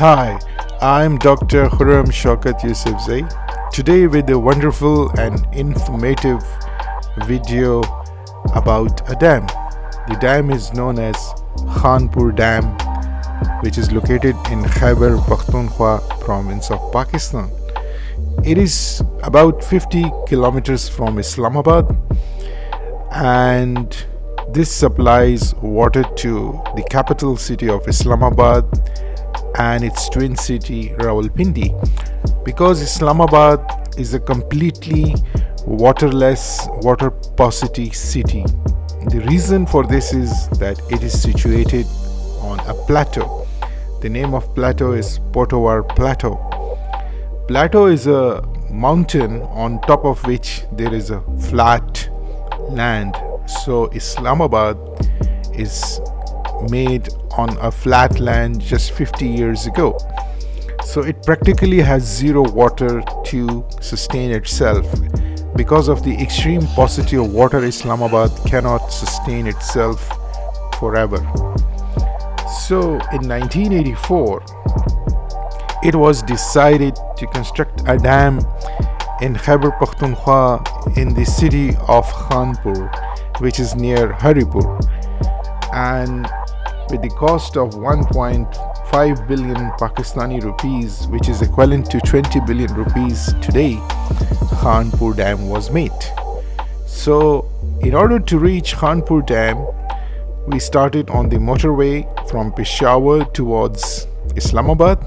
Hi, I'm Dr. Khurrum Shaukat Yusafzai. Today with a wonderful and informative video about a dam. The dam is known as Khanpur Dam, which is located in Khyber Pakhtunkhwa province of Pakistan. It is about 50 kilometers from Islamabad, and this supplies water to the capital city of Islamabad and its twin city Rawalpindi. Because Islamabad is a completely waterless, water paucity city. The reason for this is that it is situated on a plateau. The name of plateau is Potowar Plateau. Plateau is a mountain on top of which there is a flat land. So Islamabad is made on a flat land just 50 years ago. So it practically has zero water to sustain itself. Because of the extreme paucity of water, Islamabad cannot sustain itself forever. So in 1984, it was decided to construct a dam in Khyber Pakhtunkhwa in the city of Khanpur, which is near Haripur, and with the cost of 1.5 billion Pakistani rupees, which is equivalent to 20 billion rupees today, Khanpur Dam was made. So in order to reach Khanpur Dam, we started on the motorway from Peshawar towards Islamabad.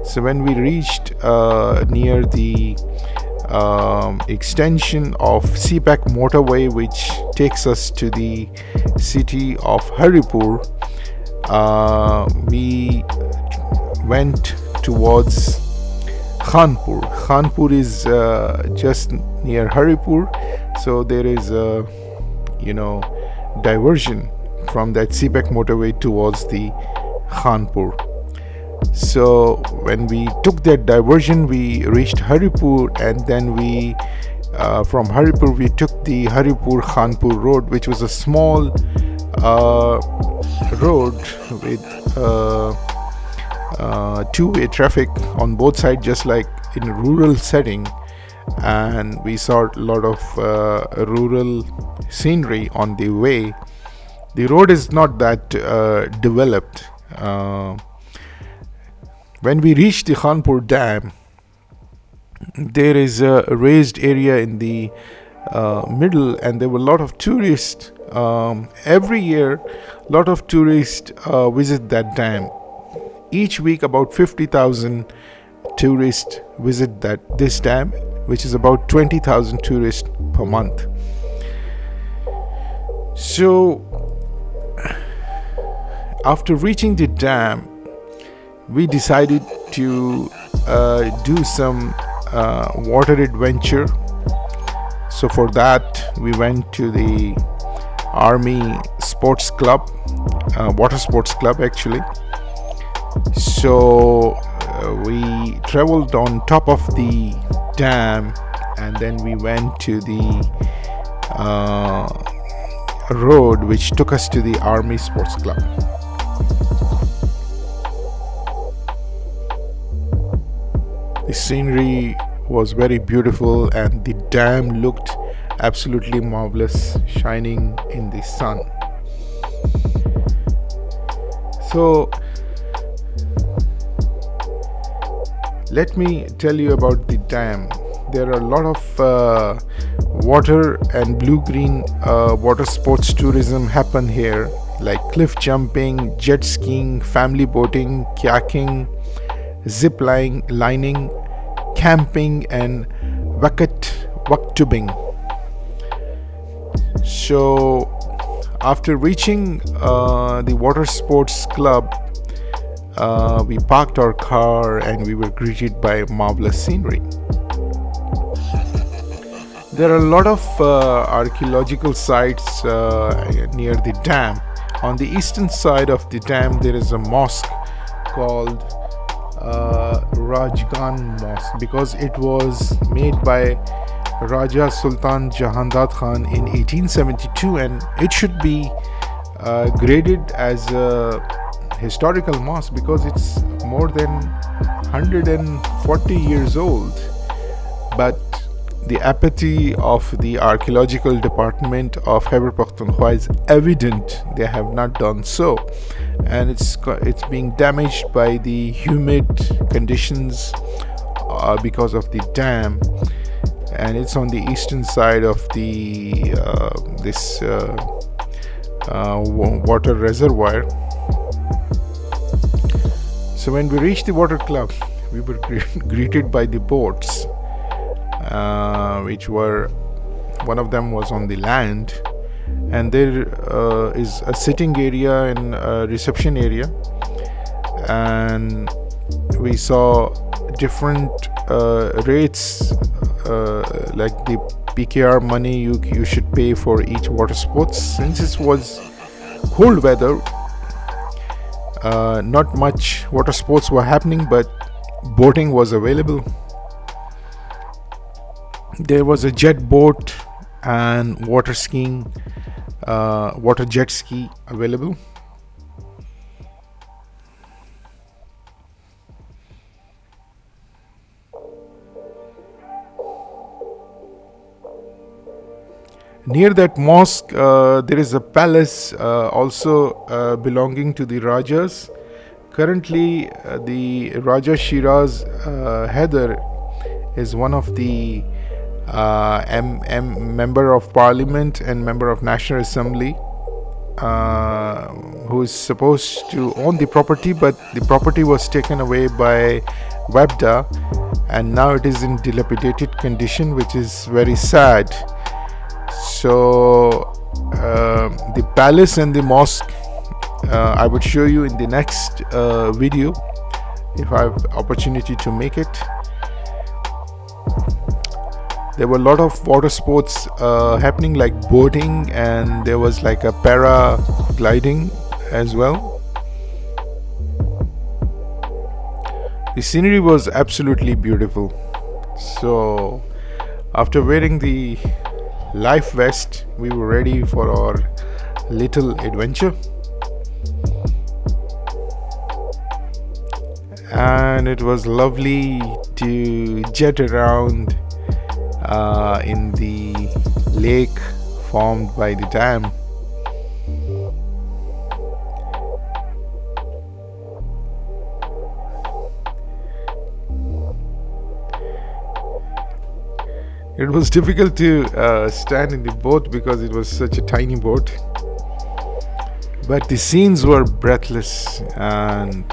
So when we reached near the extension of CPAC motorway, which takes us to the city of Haripur, we went towards Khanpur. Khanpur is just near Haripur, so there is a diversion from that CPAC motorway towards the Khanpur. So when we took that diversion, we reached Haripur, and then we from Haripur we took the Haripur Khanpur road, which was a small road with two-way traffic on both sides, just like in a rural setting, and we saw a lot of rural scenery on the way. The road is not that developed. When we reached the Khanpur Dam, there is a raised area in the middle, and there were a lot of tourists. Every year, a lot of tourists visit that dam. Each week, about 50,000 tourists visit this dam, which is about 20,000 tourists per month. So, after reaching the dam, we decided to do some water adventure. So for that, we went to the Army Sports Club, water sports club actually. So we traveled on top of the dam, and then we went to the road which took us to the Army Sports Club. The scenery was very beautiful, and the dam looked absolutely marvelous, shining in the sun. So let me tell you about the dam. There are a lot of water and blue-green water sports tourism happen here, like cliff jumping, jet skiing, family boating, kayaking, zip lining, camping, and wak tubing. So after reaching the water sports club, we parked our car and we were greeted by marvelous scenery. There are a lot of archaeological sites near the dam. On the eastern side of the dam, there is a mosque called Rajgan Mosque, because it was made by Raja Sultan Jahandad Khan in 1872, and it should be graded as a historical mosque because it's more than 140 years old. But the apathy of the archaeological department of Khyber Pakhtunkhwa is evident. They have not done so, and it's being damaged by the humid conditions because of the dam, and it's on the eastern side of the this water reservoir. So when we reached the water club, we were greeted by the boats, which were, one of them was on the land, and there is a sitting area and a reception area, and we saw different rates, like the PKR money you should pay for each water sports. Since it was cold weather, not much water sports were happening, but boating was available. There was a jet boat and water skiing, water jet ski available. Near that mosque, there is a palace also belonging to the Rajas. Currently, the Raja Shiraz Haider is one of the member of parliament and member of National Assembly, who is supposed to own the property, but the property was taken away by WAPDA, and now it is in dilapidated condition, which is very sad. So the palace and the mosque, I would show you in the next video if I have opportunity to make it. There were a lot of water sports happening, like boating, and there was like a paragliding as well. The scenery was absolutely beautiful. So after wearing the life vest, we were ready for our little adventure, and it was lovely to jet around in the lake formed by the dam. It was difficult to stand in the boat because it was such a tiny boat, but the scenes were breathless, and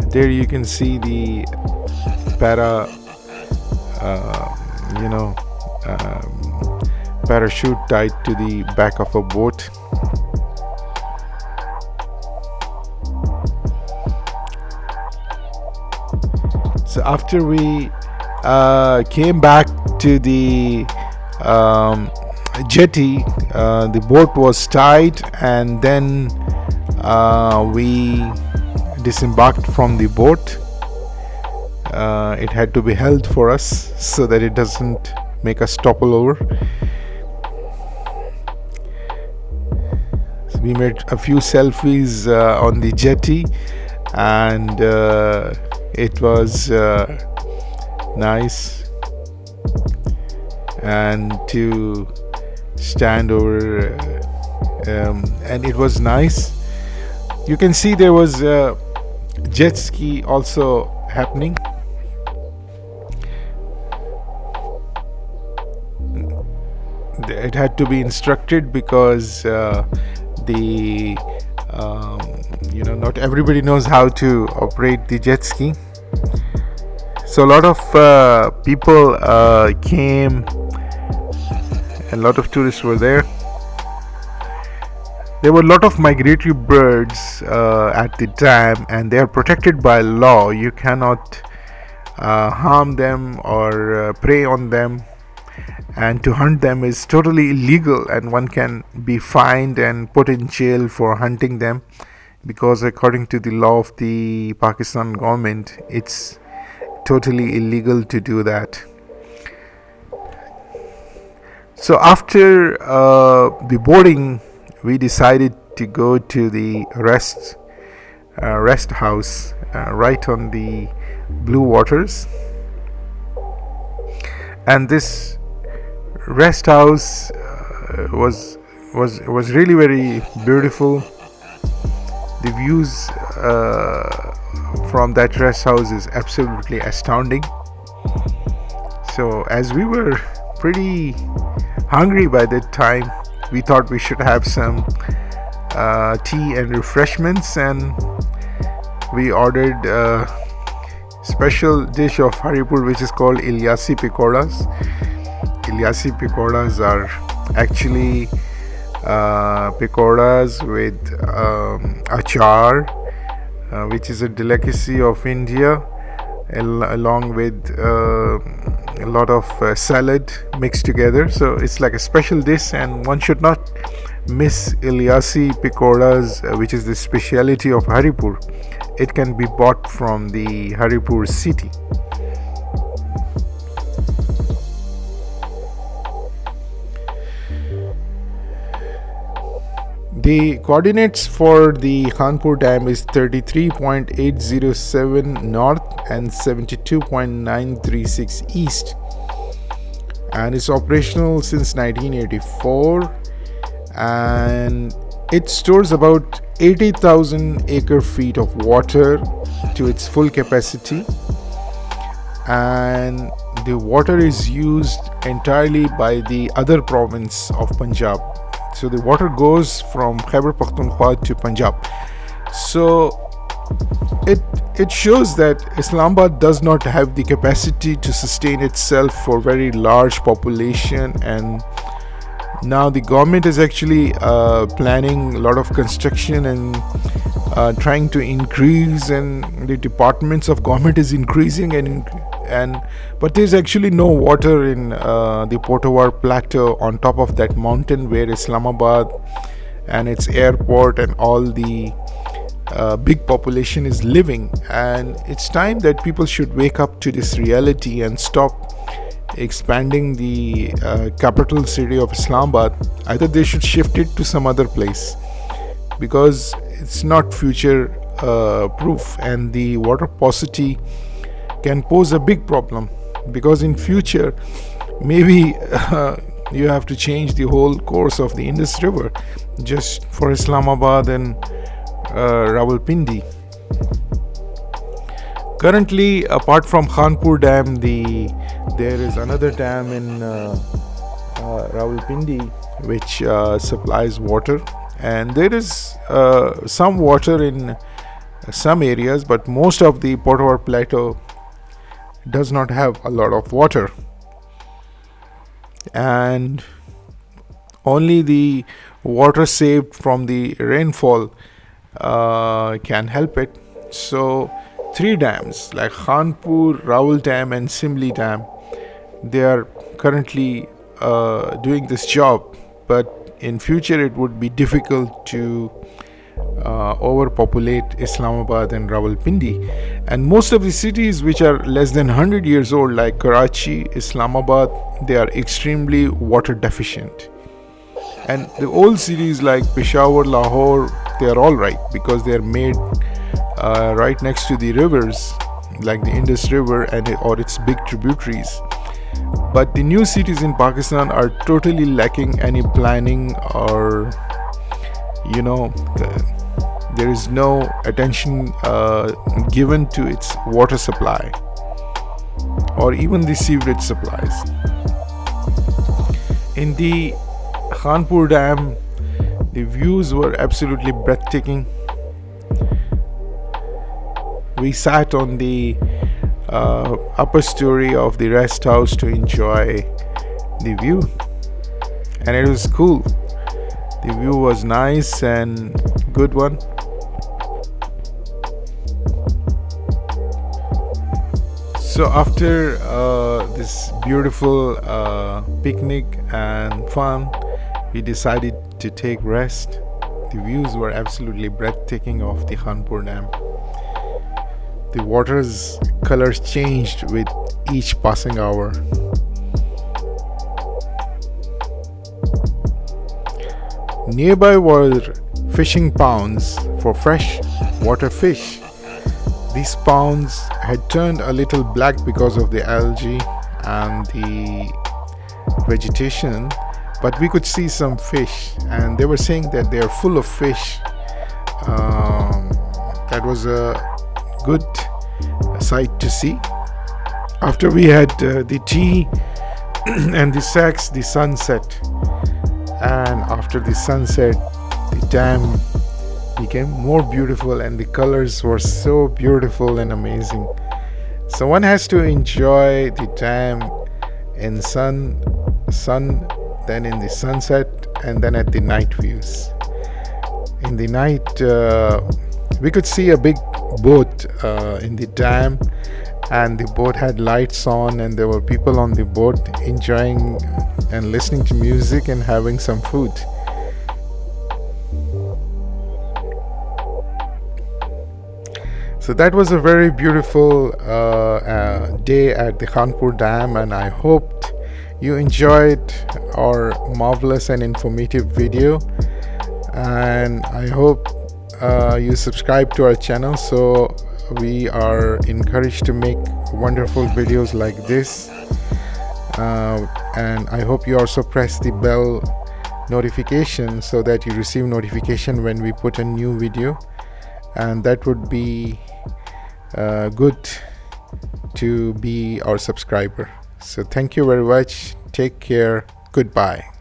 there you can see the parachute tied to the back of a boat. So after we came back to the jetty, the boat was tied, and then we disembarked from the boat. It had to be held for us so that it doesn't make us topple over. So we made a few selfies on the jetty, and it was nice, and to stand over, and it was nice. You can see there was a jet ski also happening. It had to be instructed because not everybody knows how to operate the jet ski. So a lot of people came, and a lot of tourists were there. There were a lot of migratory birds at the dam, and they are protected by law. You cannot harm them or prey on them, and to hunt them is totally illegal, and one can be fined and put in jail for hunting them, because according to the law of the Pakistan government, it's totally illegal to do that. So after the boarding, we decided to go to the rest house right on the blue waters. And this rest house was really very beautiful. The views from that rest house is absolutely astounding. So as we were pretty hungry by that time, we thought we should have some tea and refreshments, and we ordered a special dish of Haripur which is called Ilyasi Pikoras. Ilyasi Pikoras are actually pikoras with achar, which is a delicacy of India, along with a lot of salad mixed together. So it's like a special dish, and one should not miss Ilyasi Pikoras, which is the speciality of Haripur. It can be bought from the Haripur city. The coordinates for the Khanpur Dam is 33.807 north and 72.936 east, and it's operational since 1984, and it stores about 80,000 acre feet of water to its full capacity, and the water is used entirely by the other province of Punjab. So the water goes from Pakhtunkhwa to Punjab. So it shows that Islamabad does not have the capacity to sustain itself for very large population, and now the government is actually planning a lot of construction and trying to increase, and the departments of government is increasing, but there's actually no water in the Potawar plateau on top of that mountain where Islamabad and its airport and all the big population is living. And it's time that people should wake up to this reality and stop expanding the capital city of Islamabad. Either they should shift it to some other place, because it's not future proof, and the water paucity can pose a big problem, because in future maybe you have to change the whole course of the Indus River just for Islamabad and Rawalpindi. Currently, apart from Khanpur Dam, there is another dam in Rawalpindi which supplies water, and there is some water in some areas, but most of the Potawar plateau does not have a lot of water, and only the water saved from the rainfall can help it. So 3 dams like Khanpur, Rawal Dam and Simli Dam, they are currently doing this job, but in future it would be difficult to overpopulate Islamabad and Rawalpindi. And most of the cities which are less than 100 years old, like Karachi, Islamabad, they are extremely water deficient. And the old cities like Peshawar, Lahore, they are all right because they are made right next to the rivers like the Indus River or its big tributaries. But the new cities in Pakistan are totally lacking any planning, or there is no attention given to its water supply or even the sewerage supplies. In the Khanpur Dam, the views were absolutely breathtaking. We sat on the upper story of the rest house to enjoy the view, and it was cool. The view was nice and good one. So after this beautiful picnic and fun, we decided to take rest. The views were absolutely breathtaking of the Khanpur Dam. The water's colors changed with each passing hour. Nearby were fishing ponds for fresh water fish, These ponds had turned a little black because of the algae and the vegetation, but we could see some fish, and they were saying that they are full of fish. That was a good sight to see. After we had the tea and the sex, the sunset, and after the sunset, the dam became more beautiful, and the colors were so beautiful and amazing. So one has to enjoy the dam in sun, then in the sunset, and then at the night views. In the night, we could see a big boat in the dam, and the boat had lights on, and there were people on the boat enjoying and listening to music and having some food. So that was a very beautiful day at the Khanpur Dam, and I hoped you enjoyed our marvelous and informative video, and I hope you subscribe to our channel so we are encouraged to make wonderful videos like this. And I hope you also press the bell notification so that you receive notification when we put a new video, and that would be good to be our subscriber. So thank you very much. Take care. Goodbye.